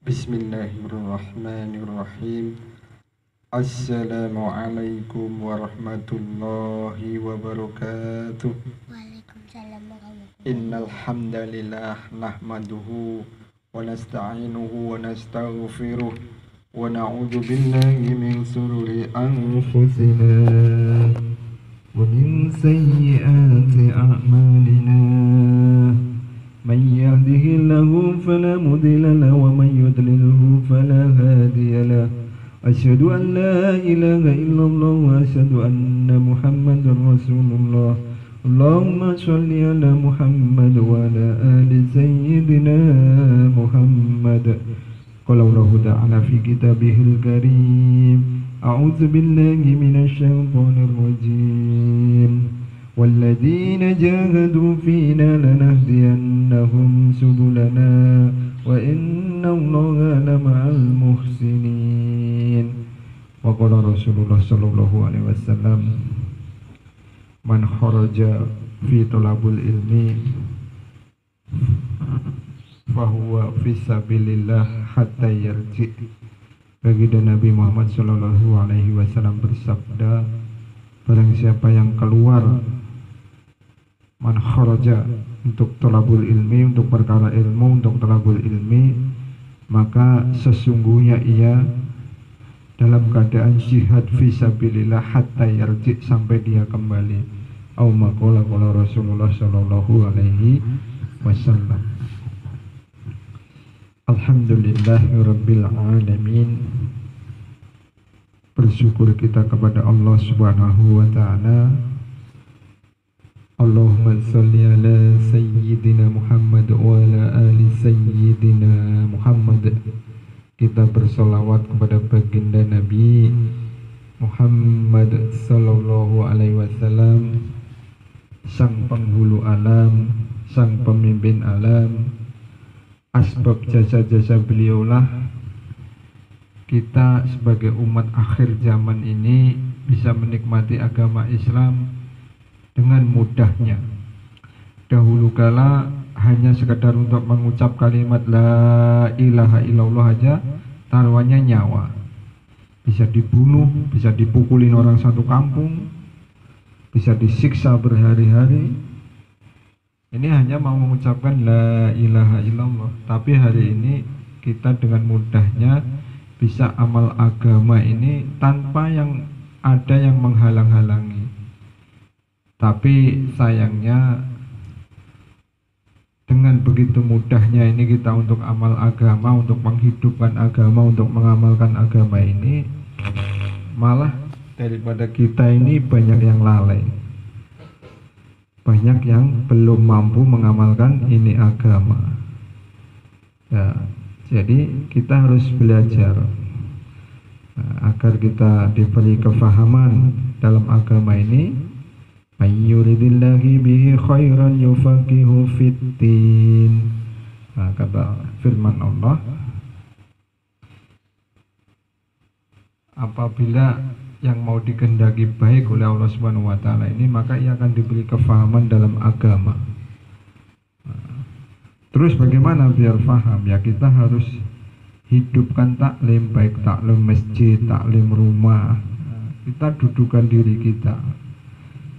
Bismillahirrahmanirrahim. Assalamualaikum warahmatullahi wabarakatuh. Waalaikumsalam warahmatullahi Innal hamdalillah nahmaduhu wa nasta'inuhu wa nastaghfiruh wa na'udzu billahi min shururi anfusina wa min sayyiati a'malina. من يهده الله فلا مضل له ومن يضلله فلا هادي له أشهد أن لا إله إلا الله وأشهد أن محمدا رسول الله اللهم صل على محمد وعلى آل سيدنا محمد قال الله تعالى في كتابه الكريم أعوذ بالله من الشيطان الرجيم والذين جاهدوا فينا لنهدينهم سبلنا وإن الله لمع المحسنين وقال رسول الله صلى الله عليه وسلم من خرج في طلب العلم فهو في سبيل الله حتى يرجع. Baginda Nabi Muhammad Sallallahu Alaihi Wasallam bersabda, barang siapa yang keluar man kharaja untuk thalabul ilmi, untuk perkara ilmu, untuk thalabul ilmi, maka sesungguhnya ia dalam keadaan jihad fisabilillah hatta yarji, sampai dia kembali. Au maqala qala Rasulullah sallallahu alaihi wasallam. Alhamdulillahirabbil alamin. Bersyukur kita kepada Allah Subhanahu wa taala. Allahumma sholli ala sayyidina Muhammad wa ala ali sayyidina Muhammad. Kita bersolawat kepada baginda Nabi Muhammad sallallahu alaihi wasallam, sang penghulu alam, sang pemimpin alam. Asbab jasa-jasa beliaulah kita sebagai umat akhir zaman ini bisa menikmati agama Islam dengan mudahnya. Dahulu kala hanya sekedar untuk mengucap kalimat la ilaha illallah aja taruhannya nyawa. Bisa dibunuh, bisa dipukulin orang satu kampung, bisa disiksa berhari-hari. Ini hanya mau mengucapkan la ilaha illallah. Tapi hari ini kita dengan mudahnya bisa amal agama ini tanpa yang ada yang menghalang-halangi. Tapi sayangnya dengan begitu mudahnya ini kita untuk amal agama, untuk menghidupkan agama, untuk mengamalkan agama ini, malah daripada kita ini banyak yang lalai, banyak yang belum mampu mengamalkan ini agama ya. Jadi kita harus belajar agar kita diberi kefahaman dalam agama ini. Ayyuridillahi bihi khairan yufaqihu fiddin. Kata firman Allah, apabila yang mau dikehendaki baik oleh Allah Subhanahu wa taala ini, maka ia akan diberi kefahaman dalam agama. Terus bagaimana biar faham? Ya kita harus hidupkan taklim, baik taklim masjid, taklim rumah. Kita dudukan diri kita.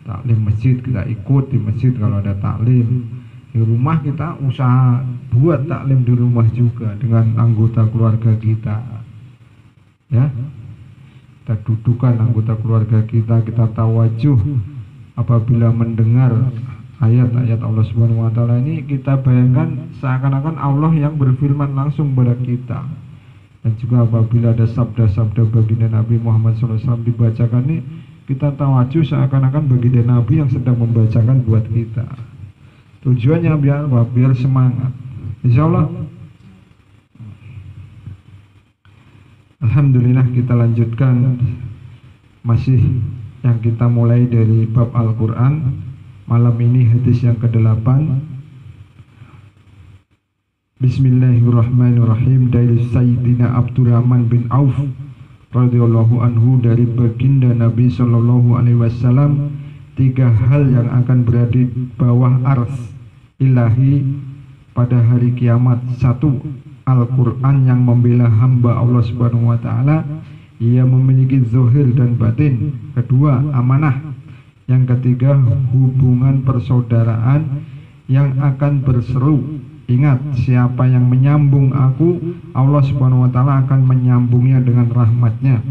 Taklim masjid kita ikut di masjid kalau ada taklim. Di rumah kita usaha buat taklim di rumah juga dengan anggota keluarga kita. Ya. Kita dudukan anggota keluarga kita, kita tawajuh apabila mendengar ayat-ayat Allah Subhanahu wa taala ini, kita bayangkan seakan-akan Allah yang berfirman langsung kepada kita. Dan juga apabila ada sabda-sabda baginda Nabi Muhammad SAW dibacakan ini, kita tawajuh seakan-akan baginda Nabi yang sedang membacakan buat kita. Tujuannya biar apa? Biar semangat. Insyaallah. Alhamdulillah, kita lanjutkan masih yang kita mulai dari bab Al-Quran. Malam ini hadis yang ke-8. Bismillahirrahmanirrahim, dari Sayyidina Abdurrahman bin Auf radhiyallahu anhu, dari baginda Nabi sallallahu alaihi wasallam, 3 hal yang akan berada di bawah ars ilahi pada hari kiamat. 1. Al-Quran yang membela hamba Allah Subhanahu wa Ta'ala, ia memiliki zahir dan batin. Kedua, amanah. Yang ketiga, hubungan persaudaraan yang akan berseru. Ingat, siapa yang menyambung aku, Allah Subhanahu wa Ta'ala akan menyambungnya dengan rahmatnya.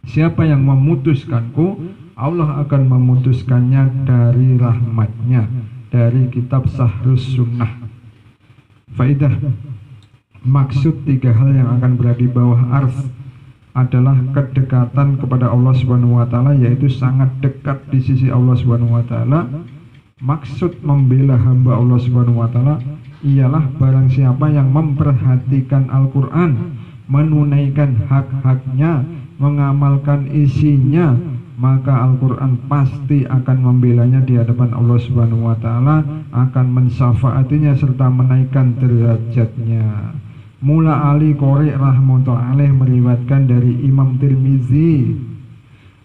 Siapa yang memutuskanku, Allah akan memutuskannya dari rahmatnya. Dari kitab Sahrus Sunnah. Faidah, maksud tiga hal yang akan berada di bawah ars adalah kedekatan kepada Allah Subhanahu wa Ta'ala, yaitu sangat dekat di sisi Allah Subhanahu wa Ta'ala. Maksud membela hamba Allah Subhanahu wa Ta'ala ialah barang siapa yang memperhatikan Al-Quran, menunaikan hak-haknya, mengamalkan isinya, maka Al-Quran pasti akan membelanya di hadapan Allah Subhanahu wa Ta'ala, akan mensyafaatinya serta menaikkan derajatnya. Mula Ali Qori rahmatullahi alaih meriwayatkan dari Imam Tirmizi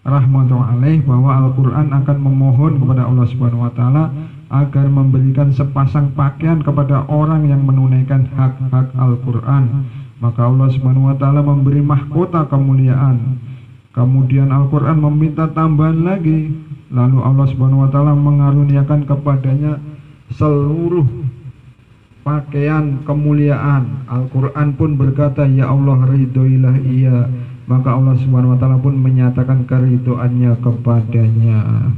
rahmatullahi alaih bahwa Al-Quran akan memohon kepada Allah Subhanahu wa Ta'ala agar memberikan sepasang pakaian kepada orang yang menunaikan hak-hak Al-Quran. Maka Allah Subhanahu wa Ta'ala memberi mahkota kemuliaan. Kemudian Al-Quran meminta tambahan lagi. Lalu Allah Subhanahu wa Ta'ala mengaruniakan kepadanya seluruh pakaian kemuliaan. Al-Quran pun berkata, ya Allah, ridhoilah ia. Maka Allah Subhanahu wa Ta'ala pun menyatakan keridhoannya kepadanya.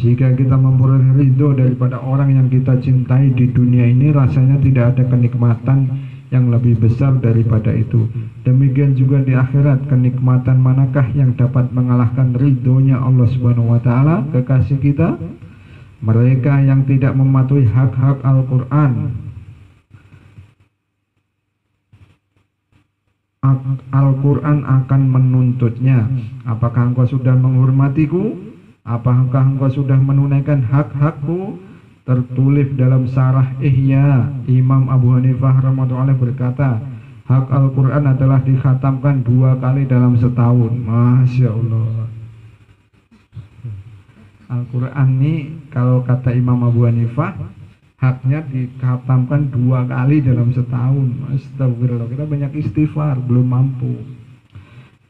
Jika kita memperoleh ridho daripada orang yang kita cintai di dunia ini, rasanya tidak ada kenikmatan yang lebih besar daripada itu. Demikian juga di akhirat, kenikmatan manakah yang dapat mengalahkan ridhonya Allah Subhanahu wa Ta'ala, kekasih kita? Mereka yang tidak mematuhi hak-hak Al-Quran, Al-Quran akan menuntutnya. Apakah engkau sudah menghormatiku? Apakah engkau sudah menunaikan hak-hakku? Tertulis dalam Syarah Ihya, Imam Abu Hanifah rahmatullahi berkata, hak Al-Quran adalah dikhatamkan 2 kali dalam setahun. Masya Allah. Al-Quran ini kalau kata Imam Abu Hanifah, haknya dikhatamkan 2 kali dalam setahun. Astagfirullah, kita banyak istighfar, belum mampu.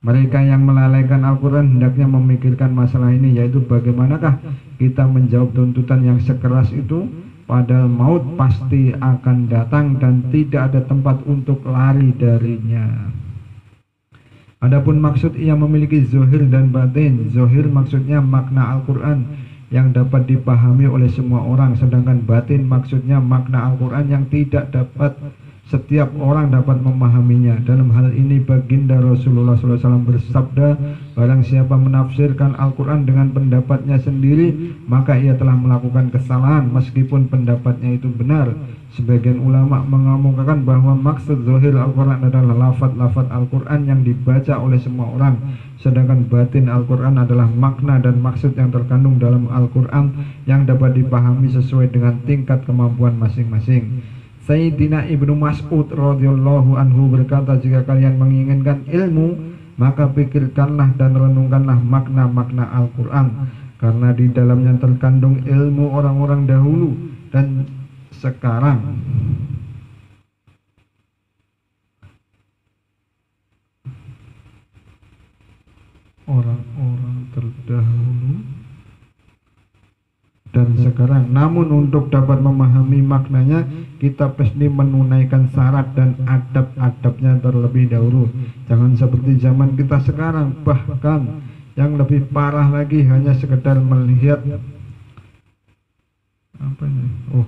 Mereka yang melalaikan Al-Quran hendaknya memikirkan masalah ini, yaitu bagaimanakah kita menjawab tuntutan yang sekeras itu, padahal maut pasti akan datang dan tidak ada tempat untuk lari darinya. Adapun maksud ia memiliki zahir dan batin. Zahir maksudnya makna Al-Quran yang dapat dipahami oleh semua orang, sedangkan batin maksudnya makna Al-Quran yang tidak dapat setiap orang dapat memahaminya. Dalam hal ini baginda Rasulullah SAW bersabda, barang siapa menafsirkan Al-Quran dengan pendapatnya sendiri, maka ia telah melakukan kesalahan meskipun pendapatnya itu benar. Sebagian ulama mengemukakan bahwa maksud zahir Al-Quran adalah lafaz-lafaz Al-Quran yang dibaca oleh semua orang, sedangkan batin Al-Quran adalah makna dan maksud yang terkandung dalam Al-Quran yang dapat dipahami sesuai dengan tingkat kemampuan masing-masing. Sayyidina Ibnu Mas'ud radhiyallahu anhu berkata, jika kalian menginginkan ilmu, maka pikirkanlah dan renungkanlah makna-makna Al-Quran, karena di dalamnya terkandung ilmu orang-orang dahulu dan sekarang. Orang-orang terdahulu dan sekarang. Namun untuk dapat memahami maknanya, kita pasti menunaikan syarat dan adab-adabnya terlebih dahulu. Jangan seperti zaman kita sekarang, bahkan yang lebih parah lagi hanya sekedar melihat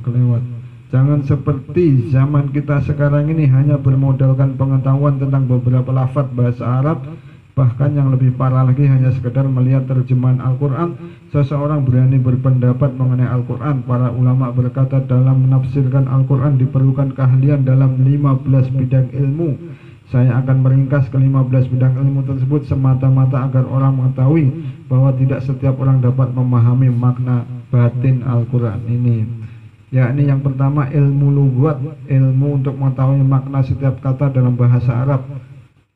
kelewat. Jangan seperti zaman kita sekarang ini hanya bermodalkan pengetahuan tentang beberapa lafaz bahasa Arab. Bahkan yang lebih parah lagi hanya sekedar melihat terjemahan Al-Quran. Seseorang berani berpendapat mengenai Al-Quran. Para ulama berkata dalam menafsirkan Al-Quran diperlukan keahlian dalam 15 bidang ilmu. Saya akan meringkas ke-15 bidang ilmu tersebut semata-mata agar orang mengetahui bahwa tidak setiap orang dapat memahami makna batin Al-Quran ini. Yakni yang pertama ilmu lughat, ilmu untuk mengetahui makna setiap kata dalam bahasa Arab.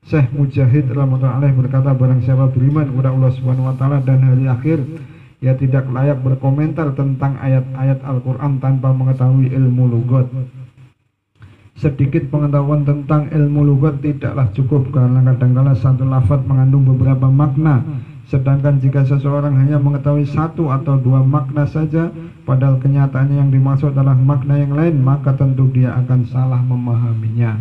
Syekh Mujahid rahmatullahi alaih berkata, barang siapa beriman kepada Allah Subhanahu wa Ta'ala dan hari akhir, ia tidak layak berkomentar tentang ayat-ayat Al-Quran tanpa mengetahui ilmu lughat. Sedikit pengetahuan tentang ilmu lughat tidaklah cukup, karena kadangkala satu lafaz mengandung beberapa makna. Sedangkan jika seseorang hanya mengetahui satu atau dua makna saja, padahal kenyataannya yang dimaksud adalah makna yang lain, maka tentu dia akan salah memahaminya.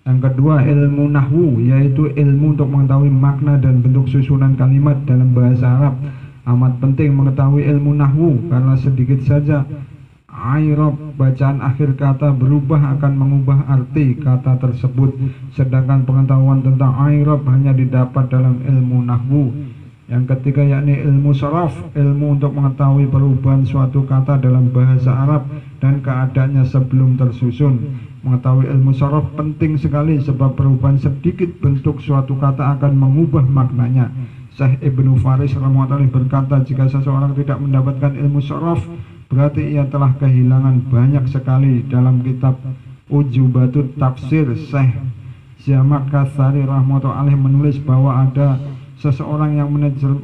Yang kedua, ilmu nahwu, yaitu ilmu untuk mengetahui makna dan bentuk susunan kalimat dalam bahasa Arab. Amat penting mengetahui ilmu nahwu, karena sedikit saja i'rab bacaan akhir kata berubah akan mengubah arti kata tersebut. Sedangkan pengetahuan tentang i'rab hanya didapat dalam ilmu nahwu. Yang ketiga, yakni ilmu sharaf, ilmu untuk mengetahui perubahan suatu kata dalam bahasa Arab dan keadaannya sebelum tersusun. Mengetahui ilmu sharaf penting sekali, sebab perubahan sedikit bentuk suatu kata akan mengubah maknanya. Syekh Ibnu Faris rahimahullah berkata, jika seseorang tidak mendapatkan ilmu sharaf, berarti ia telah kehilangan banyak sekali. Dalam kitab Ujubatut Tafsir, Syekh Jamak Katsari rahimahullah menulis bahwa ada seseorang yang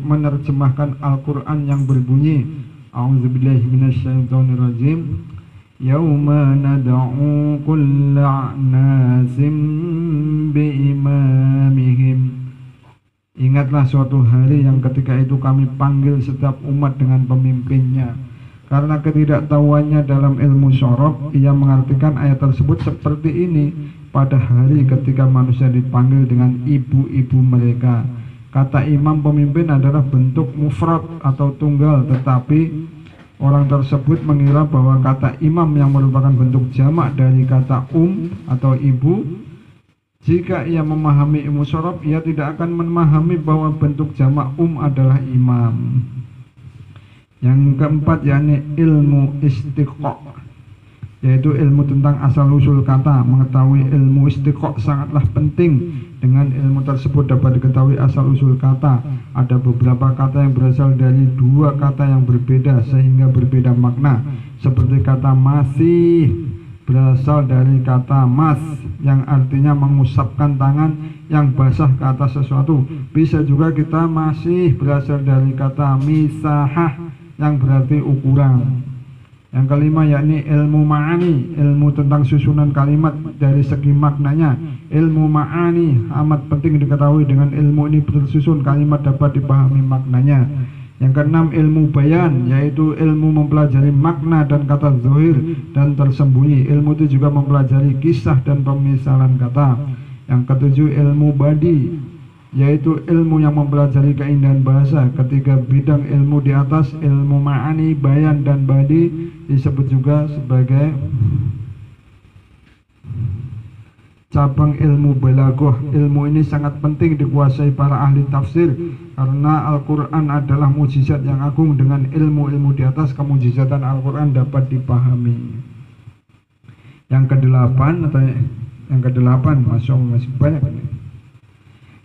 menerjemahkan Al-Quran yang berbunyi, A'udzubillahi minasyaitonirrajim, Yauma nad'u kulla anasim biimamihim. Ingatlah suatu hari yang ketika itu kami panggil setiap umat dengan pemimpinnya. Karena ketidaktahuannya dalam ilmu sharaf, ia mengartikan ayat tersebut seperti ini: pada hari ketika manusia dipanggil dengan ibu-ibu mereka. Kata imam pemimpin adalah bentuk mufrad atau tunggal, tetapi orang tersebut mengira bahwa kata imam yang merupakan bentuk jamak dari kata atau ibu. Jika ia memahami ilmu sharaf, ia tidak akan memahami bahwa bentuk jamak adalah imam. Yang keempat, yakni ilmu istiqaq, yaitu ilmu tentang asal-usul kata. Mengetahui ilmu istiqaq sangatlah penting. Dengan ilmu tersebut dapat diketahui asal-usul kata. Ada beberapa kata yang berasal dari dua kata yang berbeda sehingga berbeda makna. Seperti kata masih berasal dari kata mas yang artinya mengusapkan tangan yang basah ke atas sesuatu. Bisa juga kita masih berasal dari kata misahah yang berarti ukuran. Yang kelima, yakni ilmu ma'ani, ilmu tentang susunan kalimat dari segi maknanya. Ilmu ma'ani amat penting diketahui. Dengan ilmu ini tersusun kalimat dapat dipahami maknanya. Yang keenam, ilmu bayan, yaitu ilmu mempelajari makna dan kata zahir dan tersembunyi. Ilmu itu juga mempelajari kisah dan pemisalan kata. Yang ketujuh, ilmu badi, yaitu ilmu yang mempelajari keindahan bahasa. Ketiga bidang ilmu di atas, ilmu ma'ani, bayan, dan badi, disebut juga sebagai cabang ilmu balaghah. Ilmu ini sangat penting dikuasai para ahli tafsir, karena Al-Quran adalah mukjizat yang agung. Dengan ilmu-ilmu di atas, kemukjizatan Al-Quran dapat dipahami. Yang kedelapan, masih banyak ini.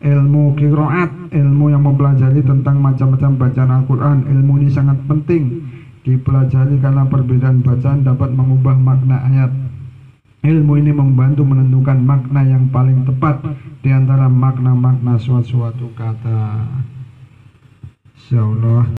Ilmu qiraat, ilmu yang mempelajari tentang macam-macam bacaan Al-Quran. Ilmu ini sangat penting dipelajari karena perbedaan bacaan dapat mengubah makna ayat. Ilmu ini membantu menentukan makna yang paling tepat di antara makna-makna suatu kata. Insyaallah.